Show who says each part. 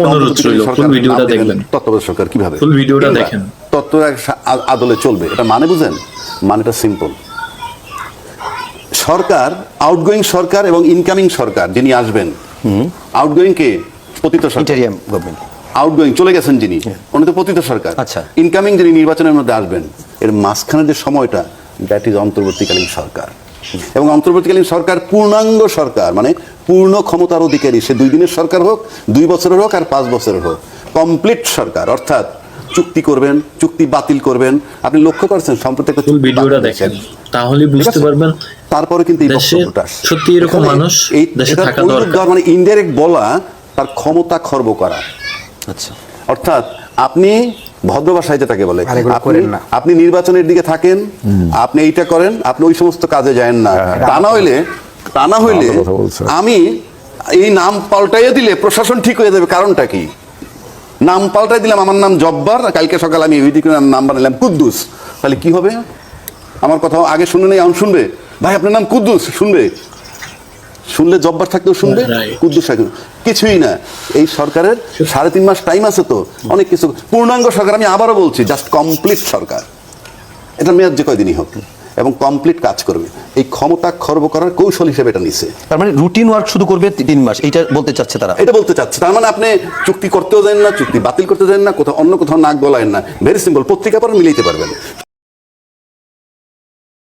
Speaker 1: অনুরোধ রইল ফুল ভিডিওটা দেখবেন,
Speaker 2: তত্ত্বাবধায়ক সরকার কিভাবে
Speaker 1: ফুল ভিডিওটা দেখেন।
Speaker 2: তত্ত্বাবধায়ক আদলে চলবে, এটা মানে বুঝেন? মানেটা সিম্পল। সরকার, আউটগোয়িং সরকার এবং ইনকামিং সরকার যিনি আসবেন, আউটগোয়িং কে পতিত সরকার,
Speaker 3: ইন্টারিয়াম গভর্নমেন্ট,
Speaker 2: আউটগোয়িং চলে গেছেন যিনি, উনি তো পতিত সরকার।
Speaker 3: আচ্ছা।
Speaker 2: ইনকামিং যিনি নির্বাচনের মধ্যে আসবেন, এর মাঝখানে যে সময়টা, দ্যাট ইজ অন্তর্বর্তীকালীন সরকার। এবং অন্তর্বর্তীকালীন সরকার পূর্ণাঙ্গ সরকার, মানে পূর্ণ ক্ষমতার অধিকারী। সে 2 দিনের সরকার হোক, 2 বছরের হোক, আর 5 বছরের হোক, কমপ্লিট সরকার। অর্থাৎ চুক্তি করবেন, চুক্তি বাতিল করবেন। আপনি লক্ষ্য করছেন সম্প্রতি একটা
Speaker 1: ফুল ভিডিওটা দেখেন, তাহলে বুঝতে পারবেন।
Speaker 2: তারপরে কিন্তু এই
Speaker 1: দেশে
Speaker 2: বক্তব্যটা আসছে।
Speaker 1: সত্যি এরকম
Speaker 2: এখানে
Speaker 1: মানুষ
Speaker 2: এই
Speaker 1: দেশে
Speaker 2: এটা
Speaker 1: থাকা
Speaker 2: ঐরূপ
Speaker 1: দরকার।
Speaker 2: দেওয়ার মানে ইনডাইরেক্ট বলা, তার ক্ষমতা খর্ব করা।
Speaker 3: আচ্ছা,
Speaker 2: অর্থাৎ আপনি ভদ্র ভাষায় যেটাকে বলে,
Speaker 3: আর এগুলো করেন না।
Speaker 2: আপনি নির্বাচনের দিকে থাকেন, আপনি এইটা করেন, আপনি ওই সমস্ত কাজে যায়েন না। তা না হইলে আমি এই নাম পাল্টাইয়ে দিলে প্রশাসন ঠিক হয়ে যাবে। কারণটা কি? নাম পাল্টাই দিলাম, আমার নাম জব্বার, কালকে সকালে আমি ওই দিকে নাম বানালাম কুদ্দুস, তাহলে কি হবে? আমার কথা আগে শুনে নেই, এখন শুনবে? ভাই আপনার নাম কুদ্দুস, শুনবে? শুনলে জব্বার থাকতেও শুনবে,
Speaker 1: Right.
Speaker 2: কুদ্দুস থাকবে কিছুই না। এই সরকারের 3.5 মাস টাইম আছে, তো অনেক কিছু। পূর্ণাঙ্গ সরকার, আমি আবারও বলছি, জাস্ট কমপ্লিট সরকার। এটা মেয়াদ যে কয়দিনই হোক, এবং কমপ্লিট কাজ করবে। এই ক্ষমতা খর্ব করার কৌশল হিসেবে এটা নিছে।
Speaker 3: তার মানে রুটিন ওয়ার্ক শুধু করবে 3 মাস, এইটা বলতে চাচ্ছে তারা।
Speaker 2: এটা বলতে চাচ্ছে, তার মানে আপনি চুক্তি করতেও যান না, চুক্তি বাতিল করতে যান না, কোথাও অন্য কোথাও নাক গলায়েন না। ভেরি সিম্পল, পত্রিকা পড়েন, মিলাইতে পারবেন।